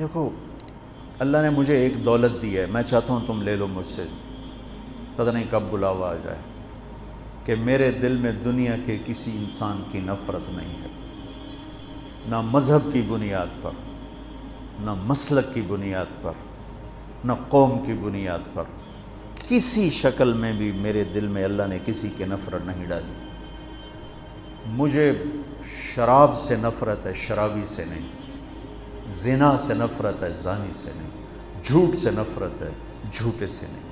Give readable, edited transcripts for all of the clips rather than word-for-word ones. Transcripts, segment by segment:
دیکھو اللہ نے مجھے ایک دولت دی ہے، میں چاہتا ہوں تم لے لو مجھ سے، پتہ نہیں کب بلاوا آ جائے، کہ میرے دل میں دنیا کے کسی انسان کی نفرت نہیں ہے، نہ مذہب کی بنیاد پر، نہ مسلک کی بنیاد پر، نہ قوم کی بنیاد پر، کسی شکل میں بھی میرے دل میں اللہ نے کسی کی نفرت نہیں ڈالی۔ مجھے شراب سے نفرت ہے، شرابی سے نہیں، زنا سے نفرت ہے، زانی سے نہیں، جھوٹ سے نفرت ہے، جھوٹے سے نہیں،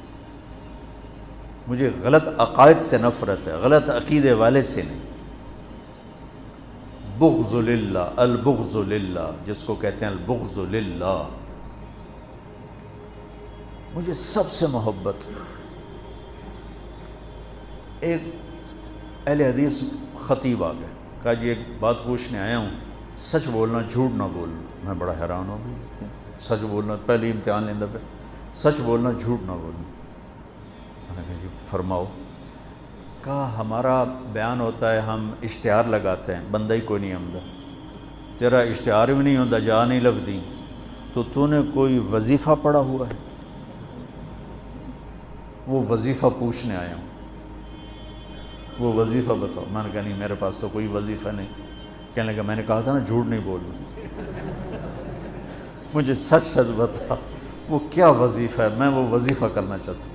مجھے غلط عقائد سے نفرت ہے، غلط عقیدے والے سے نہیں۔ بغض للہ، البغض للہ، جس کو کہتے ہیں البغض للہ، مجھے سب سے محبت۔ ایک اہل حدیث خطیب آ گئے، کہا جی ایک بات پوچھنے آیا ہوں، سچ بولنا جھوٹ نہ بولنا۔ میں بڑا حیران ہو گیا، سچ بولنا، پہلی امتحان لیندہ پہ سچ بولنا جھوٹ نہ بولنا۔ میں نے کہا جی فرماؤ۔ کہا ہمارا بیان ہوتا ہے، ہم اشتہار لگاتے ہیں، بندہ ہی کوئی نہیں آمدہ، تیرا اشتہار بھی نہیں ہوتا، جا نہیں لبدی، تو نے کوئی وظیفہ پڑھا ہوا ہے؟ وہ وظیفہ پوچھنے آیا ہوں، وہ وظیفہ بتاؤ۔ میں نے کہا نہیں میرے پاس تو کوئی وظیفہ نہیں۔ کہنے لگا میں نے کہا تھا نا جھوٹ نہیں بولنا، مجھے سچ سچ بتا وہ کیا وظیفہ ہے، میں وہ وظیفہ کرنا چاہتا ہوں۔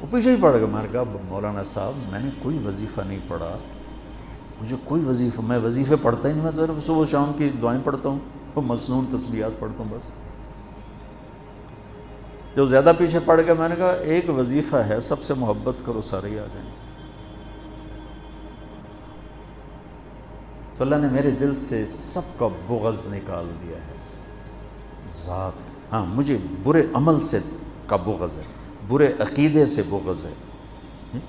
وہ پیچھے ہی پڑ گیا۔ میں نے کہا مولانا صاحب میں نے کوئی وظیفہ نہیں پڑھا، مجھے کوئی وظیفہ، میں وظیفے پڑھتا ہی نہیں، میں تو صرف صبح شام کی دعائیں پڑھتا ہوں، وہ مسنون تسبیحات پڑھتا ہوں بس۔ جو زیادہ پیچھے پڑ گیا، میں نے کہا ایک وظیفہ ہے، سب سے محبت کرو، سارے ہی آ جائیں۔ تو اللہ نے میرے دل سے سب کا بغض نکال دیا ہے، ذات۔ ہاں مجھے برے عمل سے کا بغض ہے، برے عقیدے سے بغض ہے،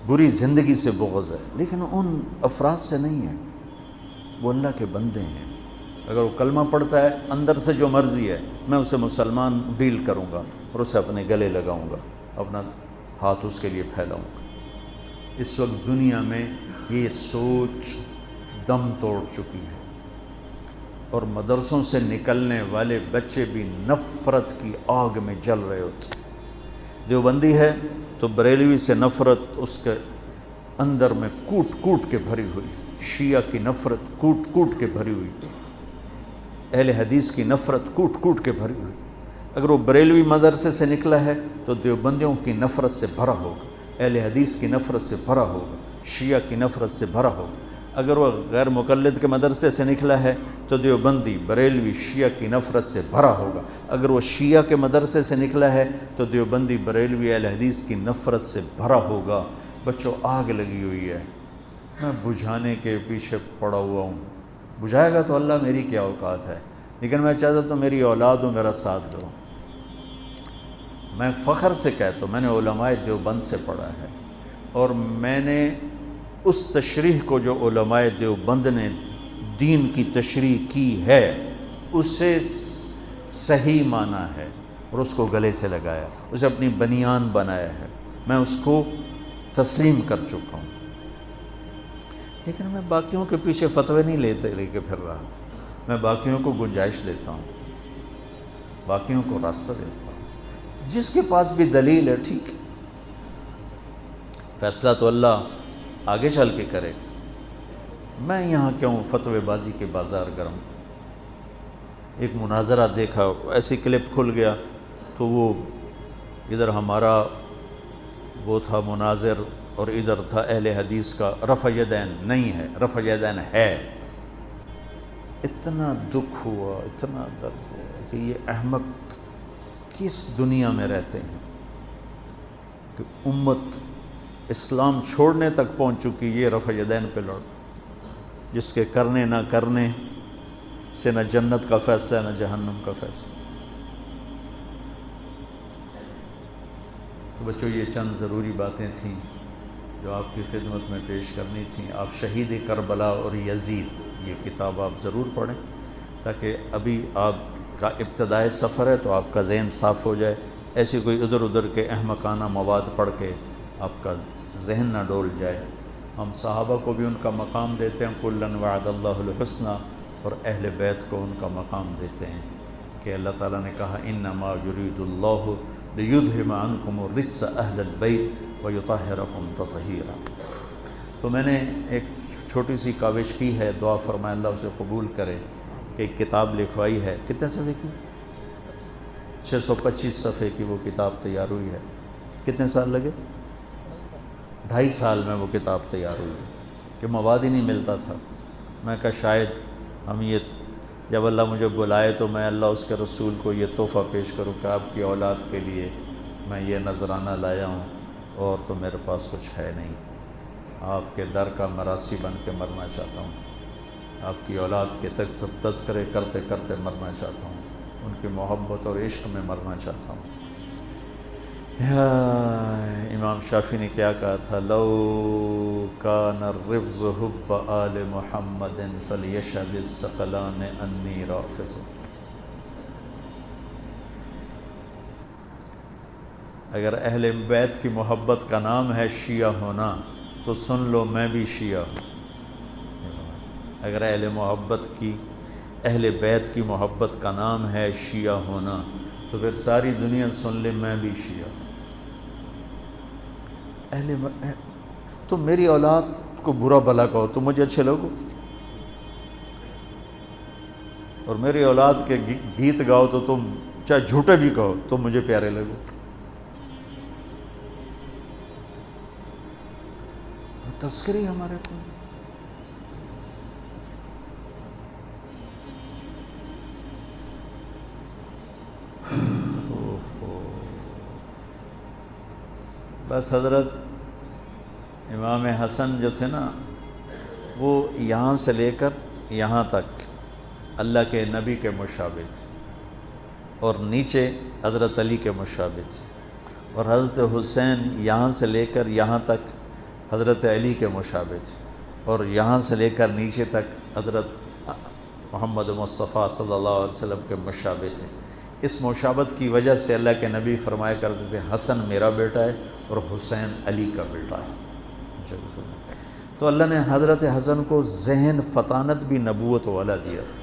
بری زندگی سے بغض ہے، لیکن ان افراد سے نہیں ہے۔ وہ اللہ کے بندے ہیں، اگر وہ کلمہ پڑھتا ہے اندر سے جو مرضی ہے، میں اسے مسلمان ڈیل کروں گا اور اسے اپنے گلے لگاؤں گا، اپنا ہاتھ اس کے لیے پھیلاؤں گا۔ اس وقت دنیا میں یہ سوچ دم توڑ چکی ہے، اور مدرسوں سے نکلنے والے بچے بھی نفرت کی آگ میں جل رہے ہوتے۔ دیوبندی ہے تو بریلوی سے نفرت اس کے اندر میں کوٹ کوٹ کے بھری ہوئی، شیعہ کی نفرت کوٹ کوٹ کے بھری ہوئی، اہل حدیث کی نفرت کوٹ کوٹ کے بھری ہوئی۔ اگر وہ بریلوی مدرسے سے نکلا ہے تو دیوبندیوں کی نفرت سے بھرا ہوگا، اہل حدیث کی نفرت سے بھرا ہوگا، شیعہ کی نفرت سے بھرا ہوگا۔ اگر وہ غیر مقلد کے مدرسے سے نکلا ہے تو دیوبندی، بریلوی، شیعہ کی نفرت سے بھرا ہوگا۔ اگر وہ شیعہ کے مدرسے سے نکلا ہے تو دیوبندی، بریلوی، اہل حدیث کی نفرت سے بھرا ہوگا۔ بچوں آگ لگی ہوئی ہے، میں بجھانے کے پیچھے پڑا ہوا ہوں۔ بجھائے گا تو اللہ، میری کیا اوقات ہے، لیکن میں چاہتا ہوں میری اولاد ہو، میرا ساتھ دو۔ میں فخر سے کہتا ہوں میں نے علماء دیوبند سے پڑھا ہے، اور میں نے اس تشریح کو جو علماء دیوبند نے دین کی تشریح کی ہے اسے صحیح مانا ہے، اور اس کو گلے سے لگایا، اسے اپنی بنیان بنایا ہے، میں اس کو تسلیم کر چکا ہوں۔ لیکن میں باقیوں کے پیچھے فتوے نہیں لے کے پھر رہا، میں باقیوں کو گنجائش دیتا ہوں، باقیوں کو راستہ دیتا ہوں۔ جس کے پاس بھی دلیل ہے ٹھیک ہے، فیصلہ تو اللہ آگے چل کے کرے، میں یہاں کیوں فتوے بازی کے بازار گرم۔ ایک مناظرہ دیکھا، ایسی کلپ کھل گیا تو وہ ادھر ہمارا وہ تھا مناظر اور ادھر تھا اہل حدیث کا، رفع یدین نہیں ہے، رفع یدین ہے۔ اتنا دکھ ہوا، اتنا درد ہوا کہ یہ احمق کس دنیا میں رہتے ہیں کہ امت اسلام چھوڑنے تک پہنچ چکی، یہ رفع یدین پہ لڑ، جس کے کرنے نہ کرنے سے نہ جنت کا فیصلہ نہ جہنم کا فیصلہ۔ تو بچوں یہ چند ضروری باتیں تھیں جو آپ کی خدمت میں پیش کرنی تھیں۔ آپ شہید کربلا اور یزید یہ کتاب آپ ضرور پڑھیں، تاکہ ابھی آپ کا ابتدائی سفر ہے تو آپ کا ذہن صاف ہو جائے، ایسی کوئی ادھر ادھر کے احمقانہ مواد پڑھ کے آپ کا ذہن نہ ڈول جائے۔ ہم صحابہ کو بھی ان کا مقام دیتے ہیں، کُلًا وعد اللہ الحسنى، اور اہل بیت کو ان کا مقام دیتے ہیں کہ اللہ تعالیٰ نے کہا انما یرید اللہ لیذہب عنکم الرجس اہل البیت ویطہرکم تطہیرا۔ تو میں نے ایک چھوٹی سی کاوش کی ہے، دعا فرمائے اللہ اسے قبول کرے، کہ ایک کتاب لکھوائی ہے، کتنے صفحے کی؟ 625 صفحے کی وہ کتاب تیار ہوئی ہے۔ کتنے سال لگے؟ 2.5 سال میں وہ کتاب تیار ہوئی کہ مواد ہی نہیں ملتا تھا۔ میں کہا شاید ہم یہ جب اللہ مجھے بلائے تو میں اللہ اس کے رسول کو یہ تحفہ پیش کروں کہ آپ کی اولاد کے لیے میں یہ نذرانہ لایا ہوں، اور تو میرے پاس کچھ ہے نہیں، آپ کے در کا مراسی بن کے مرنا چاہتا ہوں، آپ کی اولاد کے تذکرے کرتے کرتے مرنا چاہتا ہوں، ان کی محبت اور عشق میں مرنا چاہتا ہوں۔ امام شافعی نے کیا کہا تھا؟ لو کان الرفض حب آل محمد فلیشہد الثقلان انی رافض۔ اگر اہل بیت کی محبت کا نام ہے شیعہ ہونا تو سن لو میں بھی شیعہ ہوں۔ اگر اہل بیت کی محبت کا نام ہے شیعہ ہونا تو پھر ساری دنیا سن لے میں بھی شیعہ ہوں۔ تو میری اولاد کو برا بھلا کہو تو مجھے اچھے لگو، اور میری اولاد کے گیت گاؤ تو تم چاہے جھوٹے بھی کہو تو مجھے پیارے لگو۔ تذکری ہمارے کو بس حضرت امام حسن جو تھے نا، وہ یہاں سے لے کر یہاں تک اللہ کے نبی کے مشابہ تھے، اور نیچے حضرت علی کے مشابہ تھے، اور حضرت حسین یہاں سے لے کر یہاں تک حضرت علی کے مشابہ تھے، اور یہاں سے لے کر نیچے تک حضرت محمد مصطفیٰ صلی اللہ علیہ وسلم کے مشابہ تھے۔ اس مشابہت کی وجہ سے اللہ کے نبی فرمایا کرتے تھے حسن میرا بیٹا ہے اور حسین علی کا بیٹا ہے۔ تو اللہ نے حضرت حسن کو ذہن فطانت بھی نبوت والا دیا تھا۔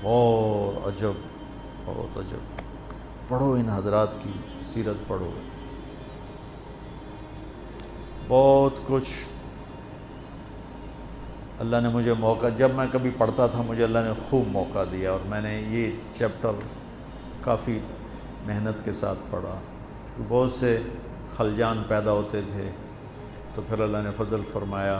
بہت عجب، بہت عجب۔ پڑھو ان حضرات کی سیرت پڑھو، بہت کچھ اللہ نے مجھے موقع، جب میں کبھی پڑھتا تھا مجھے اللہ نے خوب موقع دیا، اور میں نے یہ چیپٹر کافی محنت کے ساتھ پڑھا۔ بہت سے خلجان پیدا ہوتے تھے تو پھر اللہ نے فضل فرمایا،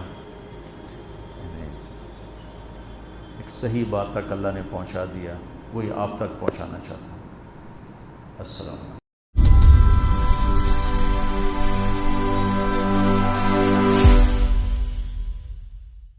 ایک صحیح بات تک اللہ نے پہنچا دیا، وہی آپ تک پہنچانا چاہتا ہوں۔ السلام علیکم۔